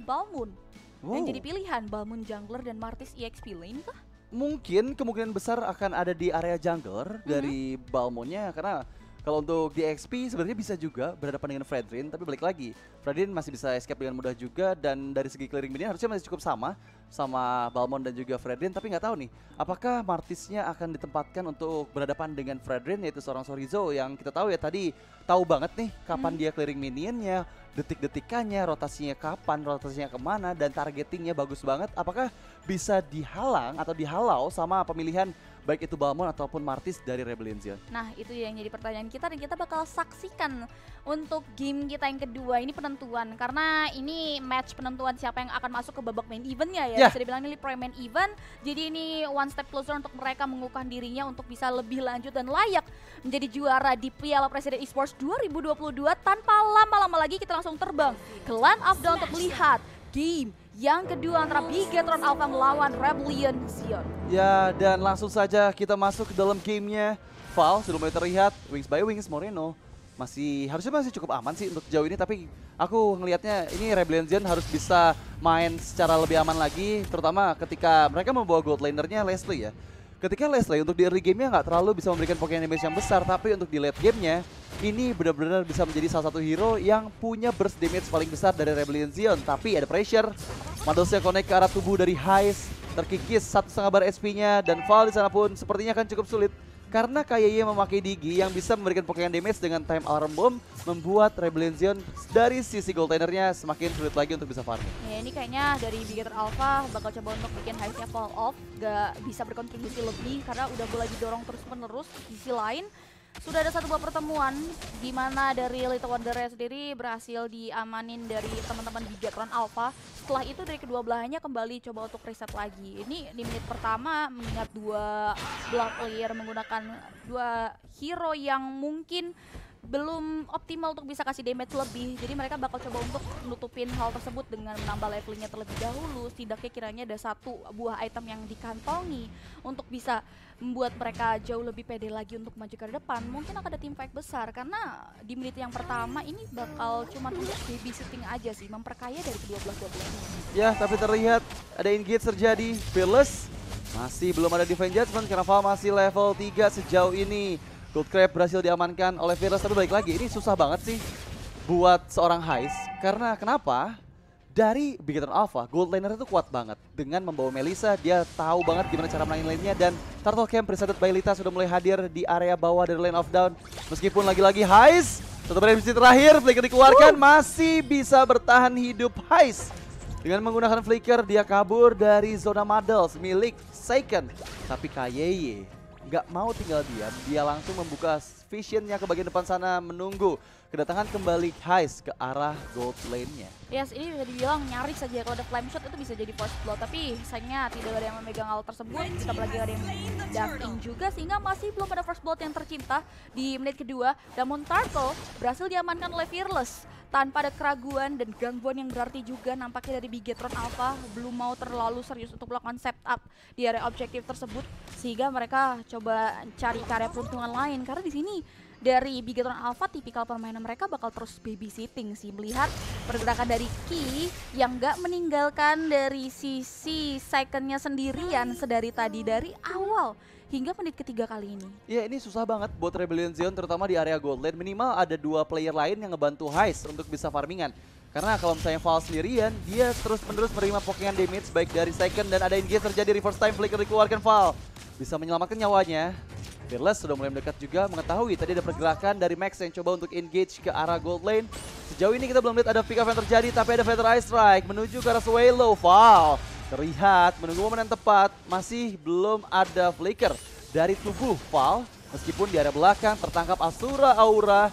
Balmond. Dan jadi pilihan Balmond jungler dan Martis EXP lane kah? Mungkin kemungkinan besar akan ada di area jungler dari Balmondnya, karena kalau untuk di XP sebenarnya bisa juga berhadapan dengan Fredrin, tapi balik lagi Fredrin masih bisa escape dengan mudah juga, dan dari segi clearing minion harusnya masih cukup sama Balmond dan juga Fredrin. Tapi nggak tahu nih apakah Martisnya akan ditempatkan untuk berhadapan dengan Fredrin, yaitu seorang Sorizo yang kita tahu ya tadi tahu banget nih kapan dia clearing minionnya, detik-detikannya, rotasinya kapan, rotasinya kemana, dan targetingnya bagus banget. Apakah bisa dihalang atau dihalau sama pemilihan baik itu Balmond ataupun Martis dari Rebellion Zion? Nah, itu yang jadi pertanyaan kita, dan kita bakal saksikan untuk game kita yang kedua. Ini penentuan, karena ini match penentuan siapa yang akan masuk ke babak main eventnya ya. Bisa dibilang ini pre-main event, jadi ini one step closer untuk mereka mengukuhkan dirinya untuk bisa lebih lanjut dan layak menjadi juara di Piala Presiden Esports 2022. Tanpa lama-lama lagi kita langsung terbang ke Land of Dawn untuk melihat game yang kedua antara Bigetron Alpha melawan Rebellion Zion. Ya, dan langsung saja kita masuk ke dalam gamenya. Val sudah mulai terlihat, Wings by Wings, Moreno harusnya masih cukup aman sih untuk jauh ini, tapi aku ngelihatnya ini Rebellion Zion harus bisa main secara lebih aman lagi, terutama ketika mereka membawa gold lanernya Leslie ya. Ketika Leslie untuk di early game-nya nggak terlalu bisa memberikan poke damage yang besar, tapi untuk di late game-nya ini benar-benar bisa menjadi salah satu hero yang punya burst damage paling besar dari Rebellion Zion. Tapi ada pressure, Madosnya connect ke arah tubuh dari Heist, terkikis 1,5 bar SP-nya, dan Val di sana pun sepertinya akan cukup sulit karena KYY memakai Digi yang bisa memberikan poke damage dengan time alarm bomb, membuat Rebellion Zion dari sisi gold lanernya semakin sulit lagi untuk bisa farming. Ya, ini kayaknya dari Bigetron Alpha bakal coba untuk bikin Heistnya fall off, gak bisa berkontribusi lebih karena udah mulai didorong terus-menerus. Di sisi lain sudah ada satu buah pertemuan di mana dari Little Wondernya sendiri berhasil diamanin dari teman-teman Bigetron Alpha. Setelah itu dari kedua belahnya kembali coba untuk reset lagi. Ini di menit pertama mengingat dua belah player menggunakan dua hero yang mungkin belum optimal untuk bisa kasih damage lebih. Jadi mereka bakal coba untuk nutupin hal tersebut dengan menambah levelingnya terlebih dahulu. Setidaknya kiranya ada satu buah item yang dikantongi untuk bisa membuat mereka jauh lebih pede lagi untuk maju ke depan. Mungkin akan ada tim fight besar karena di menit yang pertama ini bakal cuma untuk babysitting aja sih, memperkaya dari kedua belah Ya, tapi terlihat ada engage terjadi. Fearless masih belum ada Divine Judgment karena Val masih level 3 sejauh ini. Gold Crab berhasil diamankan oleh Fearless, tapi balik lagi ini susah banget sih buat seorang Heist. Karena kenapa? Dari Bigetron Alpha, gold laner itu kuat banget. Dengan membawa Melissa, dia tahu banget gimana cara main lane-nya, dan Turtle Camp presented by Lita sudah mulai hadir di area bawah dari Lane of Dawn. Meskipun lagi-lagi Heist, tetap ada misi terakhir, Flicker dikeluarkan, masih bisa bertahan hidup Heist. Dengan menggunakan Flicker, dia kabur dari zona Muddles milik Seiken. Tapi KYY nggak mau tinggal diam, dia langsung membuka visionnya ke bagian depan sana menunggu kedatangan kembali Heist ke arah gold lane-nya. Yes, ini bisa dibilang nyaris saja kalau ada flame shot itu bisa jadi first blood, tapi sayangnya tidak ada yang memegang hal tersebut, ditambah lagi ada yang dafting juga sehingga masih belum ada first blood yang tercipta di menit kedua. Namun Turtle berhasil diamankan oleh Fearless tanpa ada keraguan, dan gangguan yang berarti juga nampaknya dari Bigetron Alpha belum mau terlalu serius untuk melakukan setup di area objektif tersebut, sehingga mereka coba cari karya peruntungan lain. Karena di sini dari Bigetron Alpha tipikal permainan mereka bakal terus babysitting sih, melihat pergerakan dari Ki yang gak meninggalkan dari sisi Seiken-nya sendirian sedari tadi dari awal hingga menit ketiga kali ini. Ya, ini susah banget buat Rebellion Zion, terutama di area gold lane. Minimal ada dua player lain yang ngebantu Heist untuk bisa farmingan. Karena kalau misalnya Val sendirian, dia terus-menerus menerima pokean damage baik dari Seiken, dan ada engage terjadi, reverse time flicker dikeluarkan. Val bisa menyelamatkan nyawanya. Fearless sudah mulai mendekat juga, mengetahui tadi ada pergerakan dari Max yang coba untuk engage ke arah gold lane. Sejauh ini kita belum lihat ada pick up yang terjadi, tapi ada Feather Eye Strike menuju ke arah Swallow. Val terlihat menunggu momen yang tepat, masih belum ada flicker dari tubuh Val. Meskipun di area belakang tertangkap Asura Aura,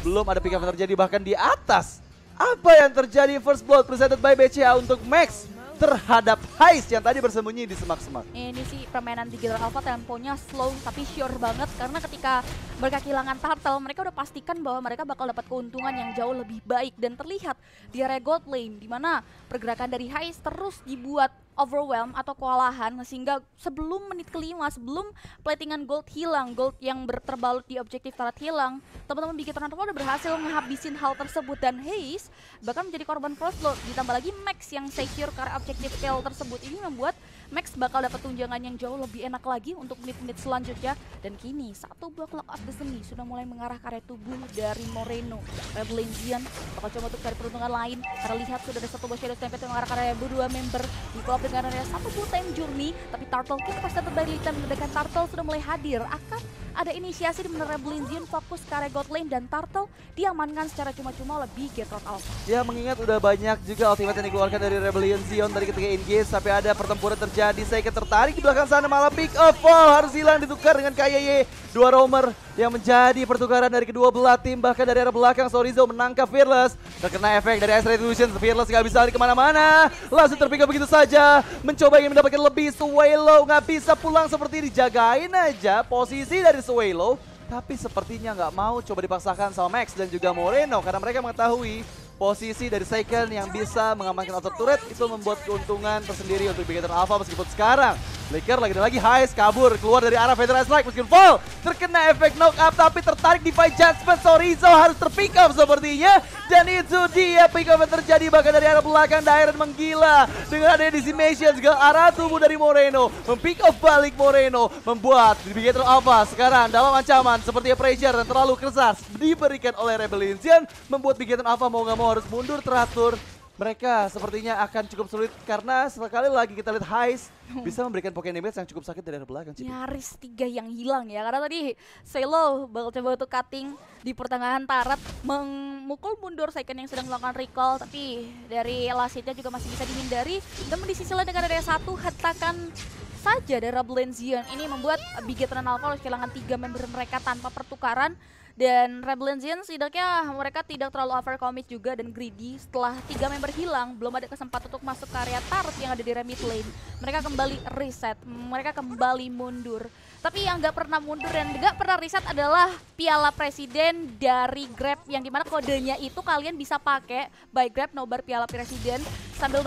belum ada pick up yang terjadi bahkan di atas. Apa yang terjadi? First blood presented by BCA untuk Max terhadap Heist yang tadi bersembunyi di semak-semak. Ini sih permainan Bigetron Alpha temponya slow tapi sure banget, karena ketika mereka kehilangan turtle, mereka udah pastikan bahwa mereka bakal dapat keuntungan yang jauh lebih baik. Dan terlihat di area gold lane, di mana pergerakan dari Heist terus dibuat overwhelm atau kewalahan, sehingga sebelum menit kelima, sebelum platingan gold hilang, gold yang terbalut di objektif turret hilang, teman-teman Big Hit udah berhasil ngehabisin hal tersebut. Dan Haze bahkan menjadi korban crossload, ditambah lagi Max yang secure ke arah objektif kill tersebut. Ini membuat Max bakal dapat tunjangan yang jauh lebih enak lagi untuk menit-menit selanjutnya. Dan kini satu buah Clock of Destiny sudah mulai mengarah ke area tubuh dari Moreno. Rebellion bakal coba untuk cari peruntungan lain, karena lihat sudah ada satu buah Shadow Stampede yang mengarah ke area dua member di co-op dengan ada satu buah time journey. Tapi Turtle King pasti terbaik dan mendekat Turtle sudah mulai hadir. Akan ada inisiasi di mana Rebellion fokus ke area god lane dan Turtle diamankan secara cuma-cuma oleh Big Hit Alpha. Ya, mengingat udah banyak juga ultimate yang dikeluarkan dari Rebellion Zion tadi ketika engage sampai ada pertempuran terjadi. Saya tertarik di belakang sana, malah pick up fall harus hilang ditukar dengan KYY. Dua roamer yang menjadi pertukaran dari kedua belah tim, bahkan dari arah belakang Sorizo menangkap Fearless. Terkena efek dari Ice Revolution, Fearless gak bisa lari kemana-mana. Langsung terpick up begitu saja, mencoba ingin mendapatkan lebih. Swallow gak bisa pulang, seperti dijagain aja posisi dari Swallow. Tapi sepertinya nggak mau coba dipaksakan sama Max dan juga Moreno, karena mereka mengetahui posisi dari Seiken yang bisa mengamankan outer turret itu membuat keuntungan tersendiri untuk Big Hit Alpha. Meskipun sekarang Flicker lagi Heist kabur keluar dari arah Federal Strike, meskipun fall terkena efek knock up, tapi tertarik di fight judgment. Sorizo harus terpick up sepertinya, dan itu dia pick up yang terjadi bahkan dari arah belakang. Dairen menggila dengan adanya decimation juga arah tubuh dari Moreno, mempick up balik Moreno, membuat Big Hit Alpha sekarang dalam ancaman. Sepertinya pressure dan terlalu keras diberikan oleh Rebellion, membuat Big Hit Alpha mau gak mau harus mundur teratur. Mereka sepertinya akan cukup sulit karena sekali lagi kita lihat Heist bisa memberikan poken damage yang cukup sakit dari arah belakang. Nyaris 3 yang hilang ya, karena tadi Selo bakal coba untuk cutting di pertengahan turret, memukul mundur Seiken yang sedang melakukan recall, tapi dari Lasitnya juga masih bisa dihindari. Dan di sisi lain dengan ada satu hentakan saja dari Rebellion Zion, ini membuat Big Hit Alpha harus kehilangan 3 member mereka tanpa pertukaran. Dan Rebellion Zion setidaknya mereka tidak terlalu overcommit juga dan greedy. Setelah 3 member hilang, belum ada kesempatan untuk masuk ke area turret yang ada di mid lane. Mereka kembali reset, mereka kembali mundur. Tapi yang nggak pernah mundur dan nggak pernah reset adalah Piala Presiden dari Grab, yang dimana kodenya itu kalian bisa pakai by Grab nobar Piala Presiden sambil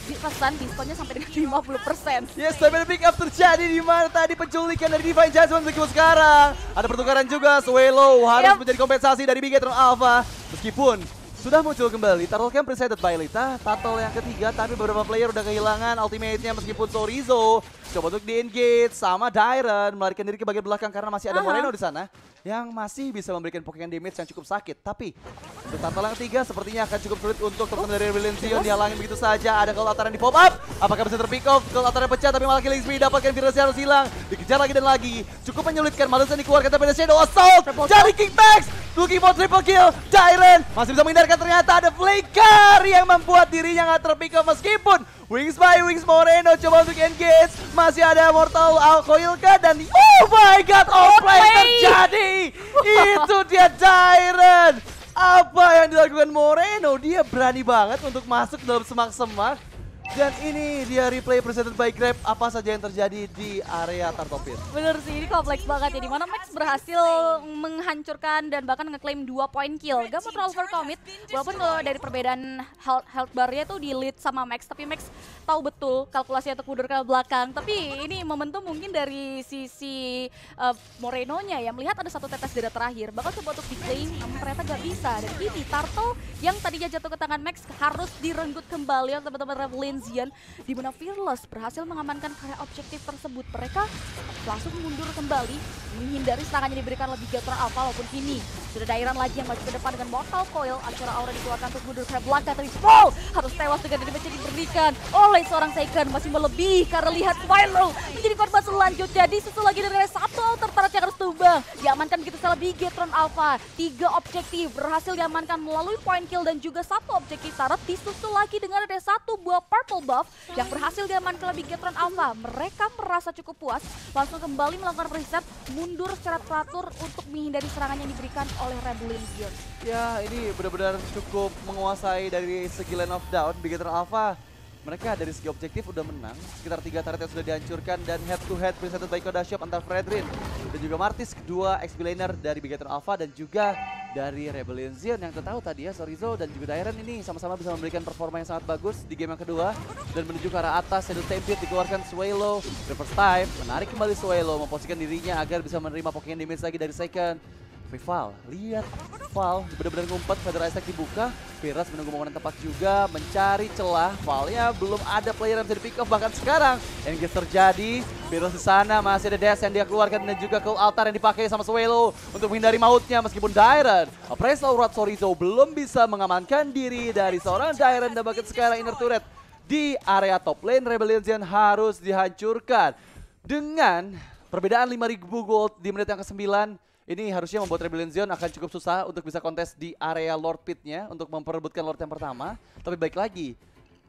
pesan diskonnya sampai dengan 50%. Yes, sampai pick up terjadi di mana tadi penculikan dari Divine Judgment. Meskipun sekarang ada pertukaran juga, Swallow harus menjadi kompensasi dari Big Hit Alpha. Meskipun sudah muncul kembali Turtle Camp presented by Lita, turtle yang ketiga, tapi beberapa player udah kehilangan ultimate-nya. Meskipun Sorizo coba untuk di-engage sama Dairen, melarikan diri ke bagian belakang karena masih ada Moreno di sana yang masih bisa memberikan poken damage yang cukup sakit. Tapi untuk turtle yang ketiga sepertinya akan cukup sulit untuk teman dari Rebellion Zion, dihalangin begitu saja. Ada Cold Ataran di pop up, apakah bisa terpick off? Cold Ataran pecah tapi malah killing spree dapatkan, Virus harus hilang, dikejar lagi dan lagi, cukup menyulitkan. Malusan dikeluarkan tapi ada Shadow Assault, jadi Kickbacks, looking for triple kill. Dairen masih bisa menghindarkan, ternyata ada Flicker yang membuat dirinya nggak terpick off. Meskipun Wings by Wings Moreno coba untuk engage, masih ada Mortal Coilka dan oh my god, outplay terjadi. Itu dia Dairen. Apa yang dilakukan Moreno? Dia berani banget untuk masuk dalam semak-semak. Dan ini dia replay presented by Grab, apa saja yang terjadi di area Turtle Pit. Bener sih, ini kompleks banget ya, dimana Max berhasil menghancurkan dan bahkan ngeklaim 2 point kill. Gak mau terlalu overcommit, walaupun kalau dari perbedaan health bar-nya tuh di lead sama Max, tapi Max tahu betul kalkulasi untuk mundur ke belakang. Tapi ini momentum mungkin dari sisi Moreno-nya ya, melihat ada satu tetes darah terakhir, bakal coba untuk diklaim, namun ternyata gak bisa. Dan ini Turtle yang tadinya jatuh ke tangan Max harus direnggut kembali oleh teman-teman Rebellion Zion, di mana Fearless berhasil mengamankan karya objektif tersebut. Mereka langsung mundur kembali, menghindari serangannya diberikan lebih Gatron Alpha, walaupun kini sudah Dairen lagi yang maju ke depan dengan Mortal Coil. Acara Aura dikeluarkan untuk mundur ke belakang, tapi Paul harus tewas dengan damage yang diberikan oleh seorang Seiken. Masih melebih karena lihat Swallow menjadi korban selanjutnya. Disusul lagi dari satu outer turret yang harus tumbang, diamankan begitu salah Big Gatron Alpha. 3 objektif berhasil diamankan melalui point kill dan juga 1 objektif turret. Disusul lagi dengan ada 1 buah purple buff yang berhasil diamankan lebih Gatron Alpha. Mereka merasa cukup puas, langsung kembali melakukan reset, mundur secara teratur untuk menghindari serangan yang diberikan oleh Rebellion Zion. Ya, ini benar-benar cukup menguasai dari segi line of down. Big Gatron Alpha, mereka dari segi objektif udah menang, sekitar 3 turret yang sudah dihancurkan, dan head to head presented by Koda Shop antar Fredrin dan juga Martis, kedua XP laner dari Bigetron Alpha dan juga dari Rebellion Zion yang kita tahu tadi ya, Sorizo dan juga Dairen ini sama-sama bisa memberikan performa yang sangat bagus di game yang kedua dan menuju ke arah atas. Shadow Tempest dikeluarkan Swallow, reverse time, menarik kembali Swallow, memposisikan dirinya agar bisa menerima poking damage lagi dari Second. Tapi Val, lihat Val benar-benar ngumpet, Feather Attack dibuka, Virus menunggu momen yang tepat juga, mencari celah. Valnya belum ada player yang bisa di pick off bahkan sekarang. Engage terjadi, Virus di sana masih ada dash yang dia keluarkan dan juga Cold Altar yang dipakai sama Swallow untuk menghindari mautnya meskipun Dairen. Appraisal Rod Sorizo belum bisa mengamankan diri dari seorang Dairen dan bahkan sekarang inner turret di area top lane Rebellion Zion harus dihancurkan. Dengan perbedaan 5.000 gold di menit yang ke-9, ini harusnya membuat Rebellion Zion akan cukup susah untuk bisa kontes di area Lord Pit-nya untuk memperebutkan Lord yang pertama. Tapi baik lagi,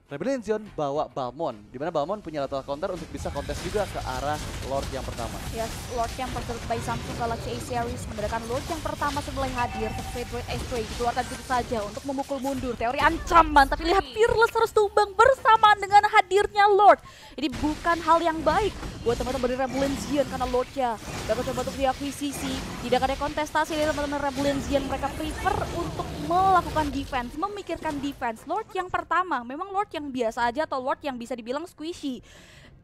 Rebellion Zion bawa Balmond, di mana Balmond punya lateral counter untuk bisa kontes juga ke arah Lord yang pertama. Yes, Lord yang tertutup by Samsung Galaxy A Series menggunakan Lord yang pertama mulai hadir. Favorite S3 dikeluarkan begitu saja untuk memukul mundur teori ancaman. Tapi lihat Fearless harus tumbang bersamaan dengan hadirnya Lord. Ini bukan hal yang baik buat teman-teman dari Rebellion Zion karena Lordnya bakal coba untuk diakuisisi. Tidak ada kontestasi dari teman-teman Rebellion Zion. Mereka prefer untuk melakukan defense, memikirkan defense. Lord yang pertama, memang Lord yang biasa aja atau Lord yang bisa dibilang squishy.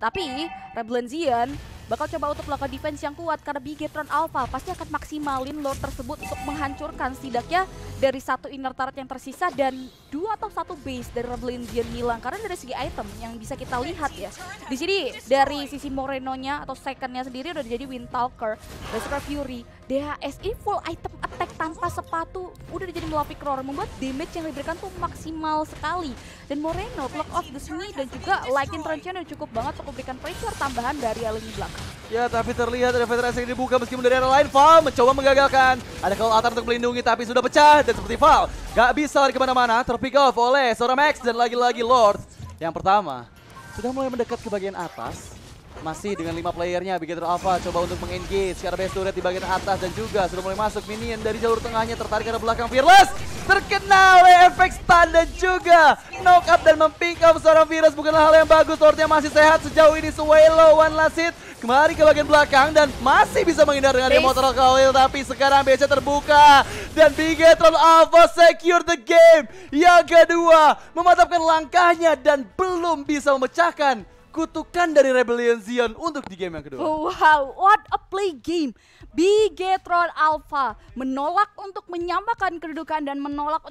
Tapi Rebellion Zion bakal coba untuk melakukan defense yang kuat karena Bigetron Alpha pasti akan maksimalin Lord tersebut untuk menghancurkan setidaknya dari satu inner turret yang tersisa dan 2 atau 1 base dari Rebellion Zion hilang. Karena dari segi item yang bisa kita lihat ya, di sini dari sisi Moreno-nya atau second-nya sendiri udah jadi Windtalker, Berserker Fury, DHSI full item attack tanpa sepatu udah jadi Malefic Roar, membuat damage yang diberikan tuh maksimal sekali. Dan Moreno, Block of the Smith dan juga Lightning Truncheon yang cukup banget untuk memberikan pressure tambahan dari lini belakang. Ya, tapi terlihat ada Feather Attack yang dibuka meskipun dari arah lain. Val mencoba menggagalkan. Ada Cold Altar untuk melindungi tapi sudah pecah. Dan seperti Val gak bisa lari kemana-mana. Terpick off oleh seorang Max dan lagi-lagi Lord. Yang pertama sudah mulai mendekat ke bagian atas. Masih dengan 5 playernya, Bigetron Alpha coba untuk meng-engage ke arah base turret di bagian atas dan juga sudah mulai masuk minion dari jalur tengahnya, tertarik ke arah belakang. Fearless terkena oleh efek stun dan juga knock up dan mempick up seorang Virus bukanlah hal yang bagus. Lordnya masih sehat sejauh ini. Swallow one last hit kembali ke bagian belakang dan masih bisa menghindar dengan Immortal Coil, tapi sekarang base terbuka dan Bigetron Alpha secure the game. Yang kedua mematapkan langkahnya dan belum bisa memecahkan kutukan dari Rebellion Zion untuk di game yang kedua. Wow, what a play game. Bigetron Alpha menolak untuk menyamakan kedudukan dan menolak